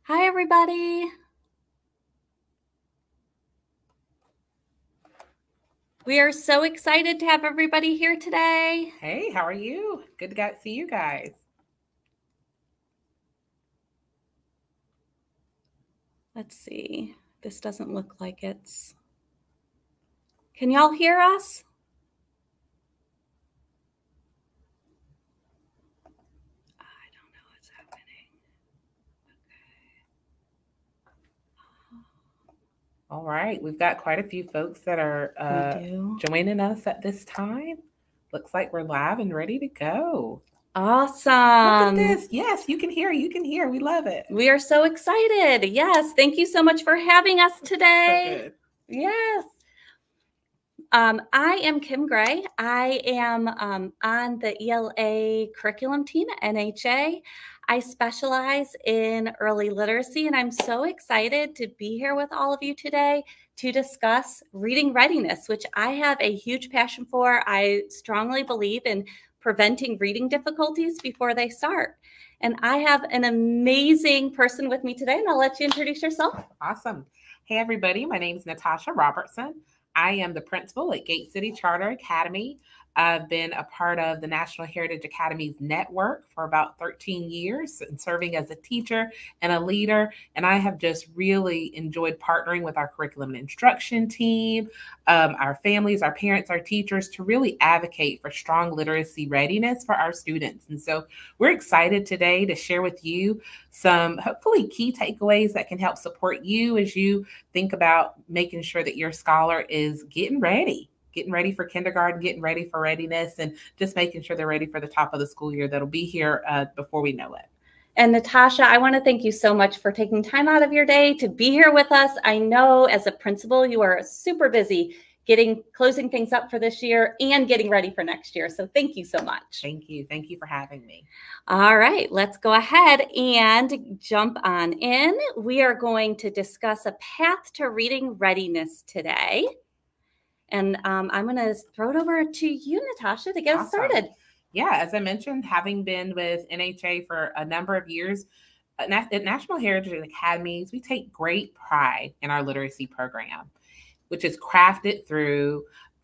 Hi, everybody. We are so excited to have everybody here today. Hey, how are you? Good to see you guys. Let's see. This doesn't look like it's... Can y'all hear us? I don't know what's happening. Okay. All right. We've got quite a few folks that are joining us at this time. Looks like we're live and ready to go. Awesome. Look at this. Yes, you can hear. You can hear. We love it. We are so excited. Yes. Thank you so much for having us today. So good. Yes. I am Kim Gray. I am on the ELA curriculum team at NHA. I specialize in early literacy, and I'm so excited to be here with all of you today to discuss reading readiness, which I have a huge passion for. I strongly believe in preventing reading difficulties before they start. And I have an amazing person with me today, and I'll let you introduce yourself. Awesome. Hey, everybody. My name is Natasha Robertson. I am the principal at Gate City Charter Academy. I've been a part of the National Heritage Academies network for about 13 years and serving as a teacher and a leader. And I have just really enjoyed partnering with our curriculum and instruction team, our families, our parents, our teachers to really advocate for strong literacy readiness for our students. And so we're excited today to share with you some hopefully key takeaways that can help support you as you think about making sure that your scholar is getting ready for kindergarten, getting ready for readiness, and just making sure they're ready for the top of the school year that'll be here before we know it. And Natasha, I want to thank you so much for taking time out of your day to be here with us. I know as a principal, you are super busy closing things up for this year and getting ready for next year. So thank you so much. Thank you. Thank you for having me. All right, let's go ahead and jump on in. We are going to discuss a path to reading readiness today. And I'm going to throw it over to you, Natasha, to get us started. Yeah, as I mentioned, having been with NHA for a number of years, at National Heritage Academies, we take great pride in our literacy program, which is crafted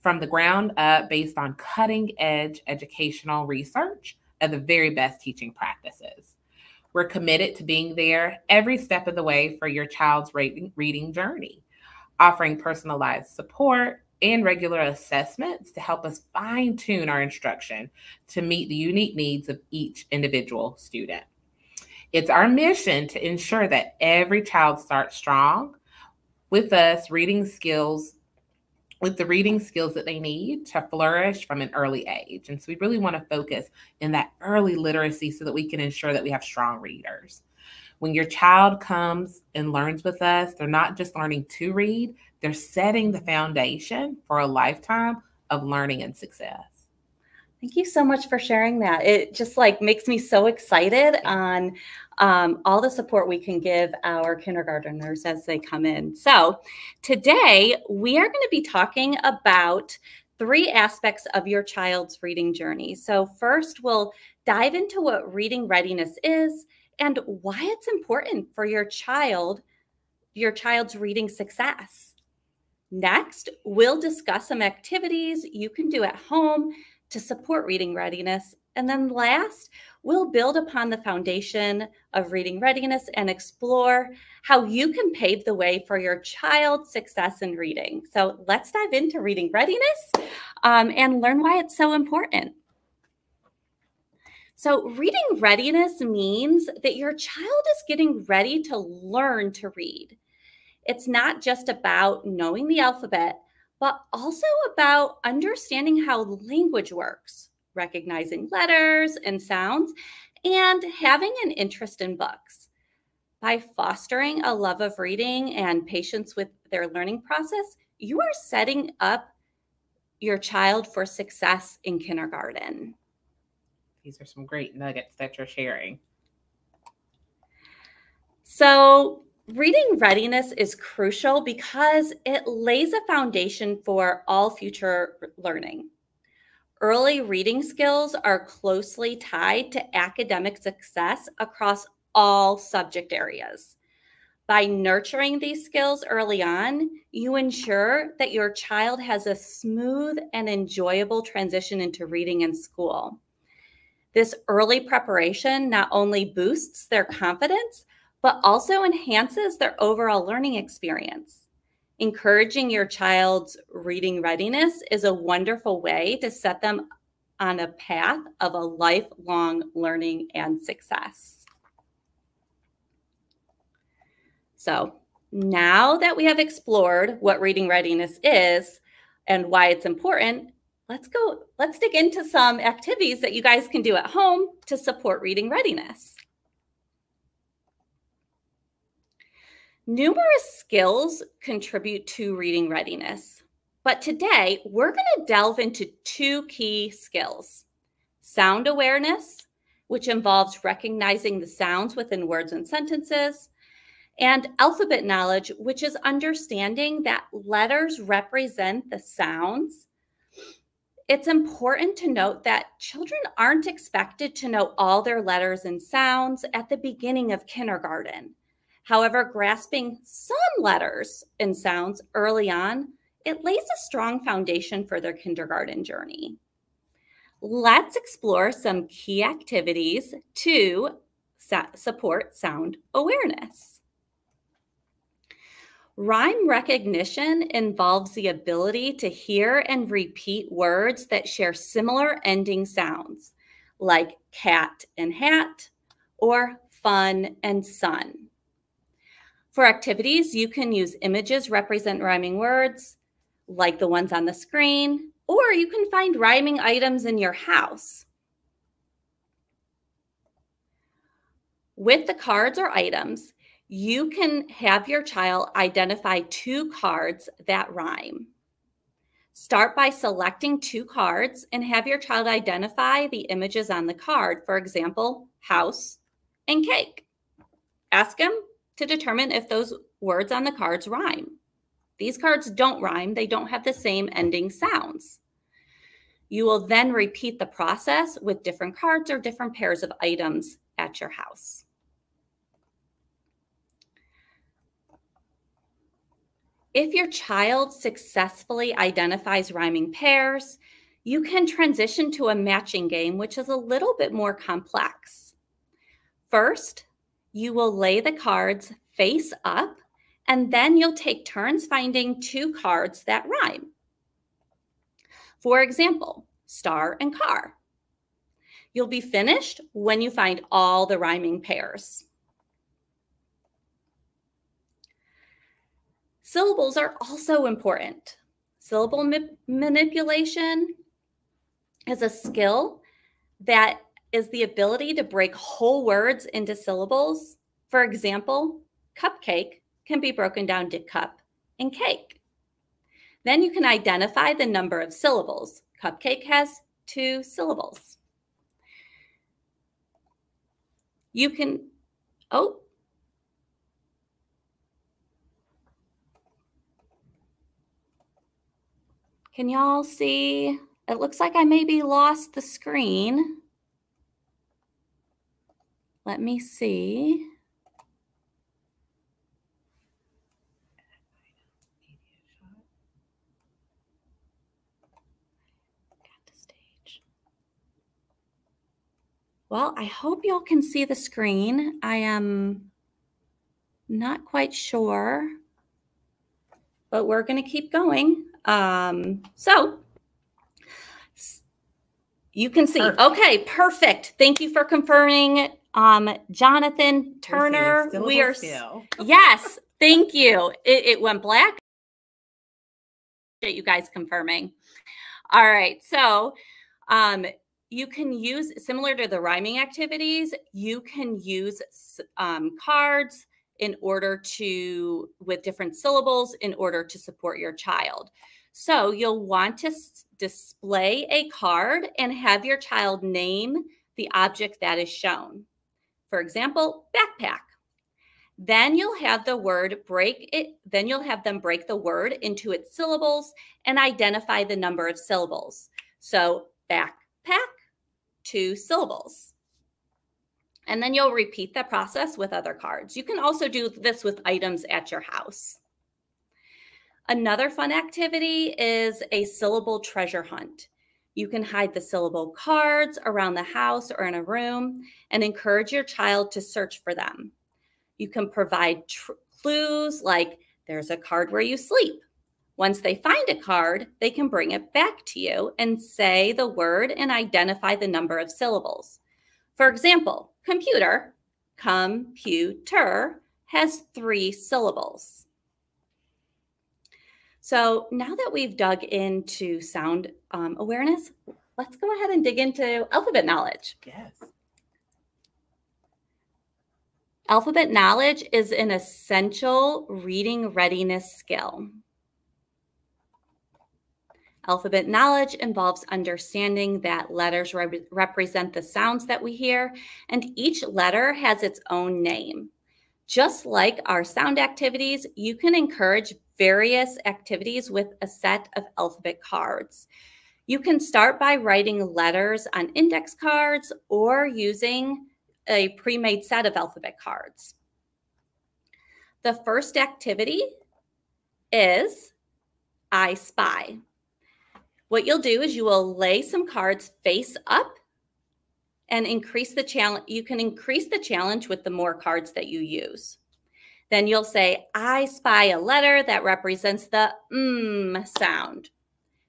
from the ground up based on cutting-edge educational research and the very best teaching practices. We're committed to being there every step of the way for your child's reading journey, offering personalized support and regular assessments to help us fine-tune our instruction to meet the unique needs of each individual student. It's our mission to ensure that every child starts strong with the reading skills that they need to flourish from an early age. And so we really want to focus in that early literacy so that we can ensure that we have strong readers. When your child comes and learns with us, they're not just learning to read, they're setting the foundation for a lifetime of learning and success. Thank you so much for sharing that. It just makes me so excited on all the support we can give our kindergartners as they come in. So today we are going to be talking about 3 aspects of your child's reading journey. So first, we'll dive into what reading readiness is and why it's important for your child's reading success. Next, we'll discuss some activities you can do at home to support reading readiness. And then last, we'll build upon the foundation of reading readiness and explore how you can pave the way for your child's success in reading. So let's dive into reading readiness and learn why it's so important. So reading readiness means that your child is getting ready to learn to read. It's not just about knowing the alphabet, but also about understanding how language works, recognizing letters and sounds, and having an interest in books. By fostering a love of reading and patience with their learning process, you are setting up your child for success in kindergarten? These are some great nuggets that you're sharing. So, reading readiness is crucial because it lays a foundation for all future learning. Early reading skills are closely tied to academic success across all subject areas. By nurturing these skills early on, you ensure that your child has a smooth and enjoyable transition into reading in school. This early preparation not only boosts their confidence, but also enhances their overall learning experience. Encouraging your child's reading readiness is a wonderful way to set them on a path of a lifelong learning and success. So now that we have explored what reading readiness is and why it's important, let's dig into some activities that you guys can do at home to support reading readiness. Numerous skills contribute to reading readiness, but today we're going to delve into two key skills: sound awareness, which involves recognizing the sounds within words and sentences, and alphabet knowledge, which is understanding that letters represent the sounds. It's important to note that children aren't expected to know all their letters and sounds at the beginning of kindergarten. However, grasping some letters and sounds early on, it lays a strong foundation for their kindergarten journey. Let's explore some key activities to support sound awareness. Rhyme recognition involves the ability to hear and repeat words that share similar ending sounds, like cat and hat or fun and sun. For activities, you can use images represent rhyming words, like the ones on the screen, or you can find rhyming items in your house. With the cards or items, you can have your child identify two cards that rhyme. Start by selecting two cards and have your child identify the images on the card, for example, house and cake. Ask them to determine if those words on the cards rhyme. These cards don't rhyme, they don't have the same ending sounds. You will then repeat the process with different cards or different pairs of items at your house. If your child successfully identifies rhyming pairs, you can transition to a matching game, which is a little bit more complex. First, you will lay the cards face up, and then you'll take turns finding two cards that rhyme. For example, star and car. You'll be finished when you find all the rhyming pairs. Syllables are also important. Syllable manipulation is a skill that is the ability to break whole words into syllables. For example, cupcake can be broken down to cup and cake. Then you can identify the number of syllables. Cupcake has 2 syllables. You can, can y'all see? It looks like I maybe lost the screen. Let me see. Well, I hope y'all can see the screen. I am not quite sure, but we're going to keep going. So you can see. Perfect. Okay, perfect. Thank you for confirming, Jonathan Turner. We are still. Yes, thank you. It went black. You guys confirming. All right, so you can use, similar to the rhyming activities, you can use cards in order with different syllables in order to support your child. So you'll want to display a card and have your child name the object that is shown. For example, backpack. Then you'll have them break the word into its syllables and identify the number of syllables. So backpack, 2 syllables. And then you'll repeat the process with other cards. You can also do this with items at your house. Another fun activity is a syllable treasure hunt. You can hide the syllable cards around the house or in a room and encourage your child to search for them. You can provide clues like there's a card where you sleep. Once they find a card, they can bring it back to you and say the word and identify the number of syllables. For example, computer has 3 syllables. So now that we've dug into sound awareness, let's go ahead and dig into alphabet knowledge. Yes. Alphabet knowledge is an essential reading readiness skill. Alphabet knowledge involves understanding that letters represent the sounds that we hear, and each letter has its own name. Just like our sound activities, you can encourage various activities with a set of alphabet cards. You can start by writing letters on index cards or using a pre-made set of alphabet cards. The first activity is I Spy. What you'll do is you will lay some cards face up and increase the challenge. You can increase the challenge with the more cards that you use. Then you'll say, I spy a letter that represents the sound.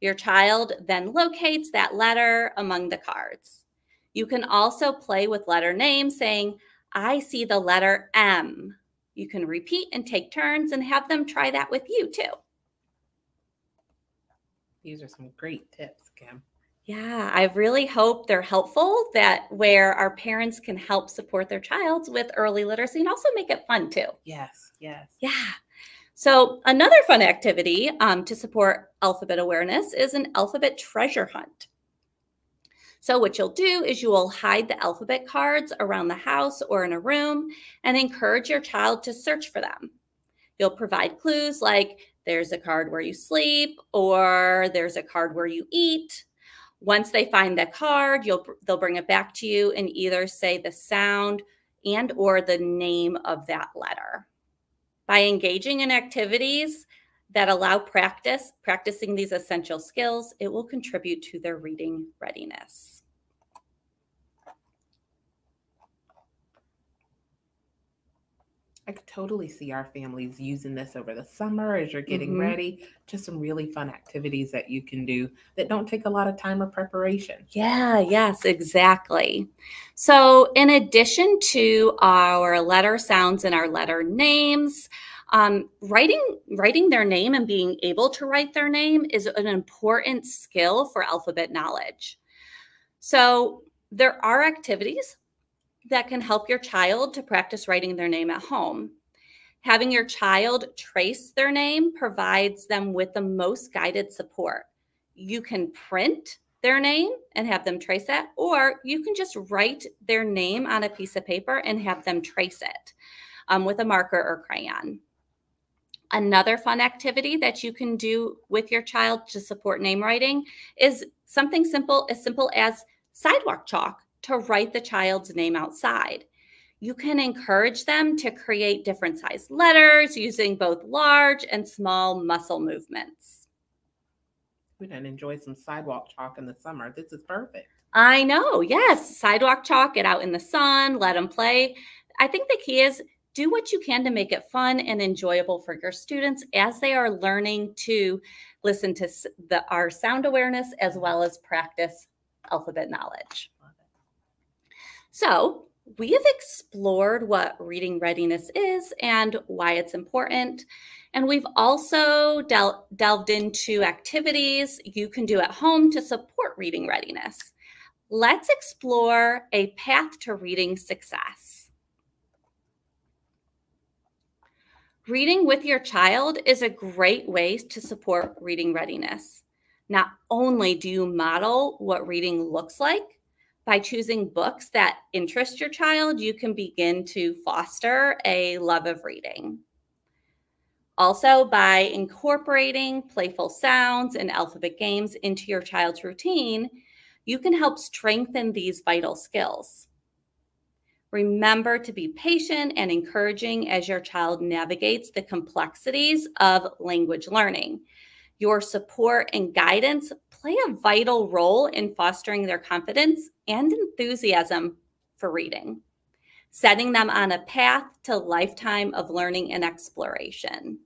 Your child then locates that letter among the cards. You can also play with letter names, saying, I see the letter M. You can repeat and take turns and have them try that with you too. These are some great tips, Kim. Yeah, I really hope they're helpful, that where our parents can help support their child with early literacy and also make it fun too. Yes, yes. Yeah. So another fun activity to support alphabet awareness is an alphabet treasure hunt. So what you'll do is you will hide the alphabet cards around the house or in a room and encourage your child to search for them. You'll provide clues like there's a card where you sleep or there's a card where you eat. Once they find the card, they'll bring it back to you and either say the sound and or the name of that letter. By engaging in activities that allow practicing these essential skills, it will contribute to their reading readiness. I could totally see our families using this over the summer as you're getting ready. Just some really fun activities that you can do that don't take a lot of time or preparation. Yeah, yes, exactly. So in addition to our letter sounds and our letter names, writing their name and being able to write their name is an important skill for alphabet knowledge. So there are activities that can help your child to practice writing their name at home. Having your child trace their name provides them with the most guided support. You can print their name and have them trace it, or you can just write their name on a piece of paper and have them trace it with a marker or crayon. Another fun activity that you can do with your child to support name writing is something simple as sidewalk chalk to write the child's name outside. You can encourage them to create different size letters using both large and small muscle movements. We're going to enjoy some sidewalk chalk in the summer. This is perfect. I know, yes. Sidewalk chalk, get out in the sun, let them play. I think the key is do what you can to make it fun and enjoyable for your students as they are learning to listen to our sound awareness as well as practice alphabet knowledge. So we have explored what reading readiness is and why it's important. And we've also delved into activities you can do at home to support reading readiness. Let's explore a path to reading success. Reading with your child is a great way to support reading readiness. Not only do you model what reading looks like, by choosing books that interest your child, you can begin to foster a love of reading. Also, by incorporating playful sounds and alphabet games into your child's routine, you can help strengthen these vital skills. Remember to be patient and encouraging as your child navigates the complexities of language learning. Your support and guidance play a vital role in fostering their confidence and enthusiasm for reading, setting them on a path to a lifetime of learning and exploration.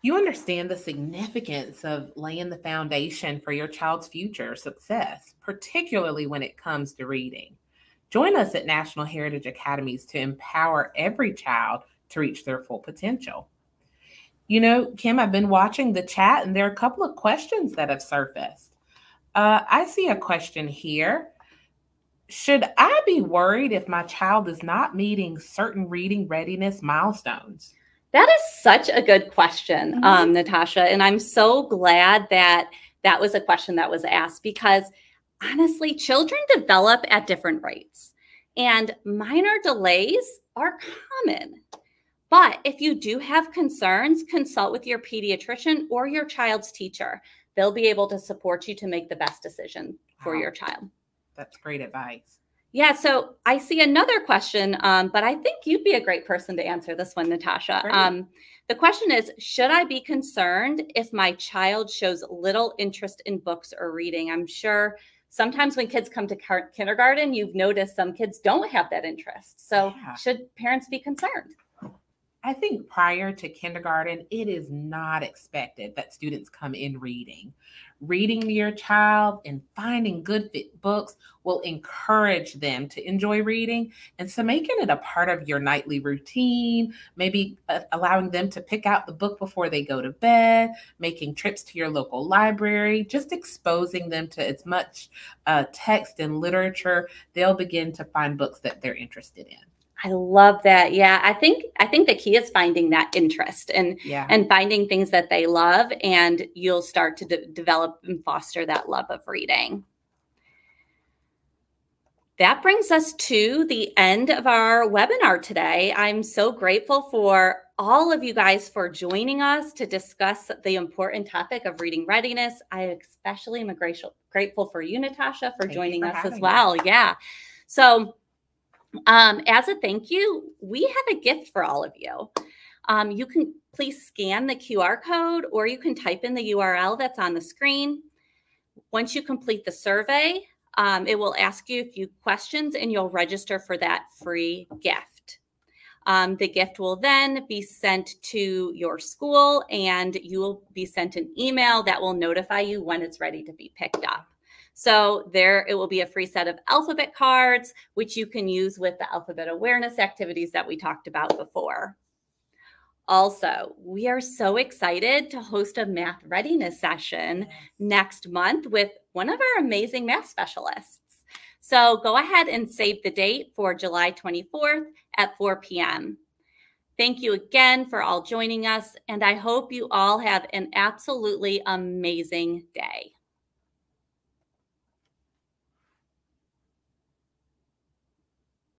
You understand the significance of laying the foundation for your child's future success, particularly when it comes to reading. Join us at National Heritage Academies to empower every child to reach their full potential. You know, Kim, I've been watching the chat and there are a couple of questions that have surfaced. I see a question here. Should I be worried if my child is not meeting certain reading readiness milestones? That is such a good question, Natasha. And I'm so glad that that was a question that was asked, because honestly, children develop at different rates and minor delays are common. But if you do have concerns, consult with your pediatrician or your child's teacher. They'll be able to support you to make the best decision for your child. That's great advice. Yeah, so I see another question, but I think you'd be a great person to answer this one, Natasha. The question is, should I be concerned if my child shows little interest in books or reading? I'm sure sometimes when kids come to kindergarten, you've noticed some kids don't have that interest. So should parents be concerned? I think prior to kindergarten, it is not expected that students come in reading. Reading to your child and finding good fit books will encourage them to enjoy reading. And so making it a part of your nightly routine, maybe allowing them to pick out the book before they go to bed, making trips to your local library, just exposing them to as much text and literature, they'll begin to find books that they're interested in. I love that. Yeah, I think the key is finding that interest and finding things that they love, and you'll start to develop and foster that love of reading. That brings us to the end of our webinar today. I'm so grateful for all of you guys for joining us to discuss the important topic of reading readiness. I especially am grateful for you, Natasha, for joining us as well. Yeah. So as a thank you, we have a gift for all of you. You can please scan the QR code, or you can type in the URL that's on the screen. Once you complete the survey, it will ask you a few questions and you'll register for that free gift. The gift will then be sent to your school, and you will be sent an email that will notify you when it's ready to be picked up. So there, it will be a free set of alphabet cards, which you can use with the alphabet awareness activities that we talked about before. Also, we are so excited to host a math readiness session next month with one of our amazing math specialists. So go ahead and save the date for July 24th at 4 p.m. Thank you again for all joining us, and I hope you all have an absolutely amazing day.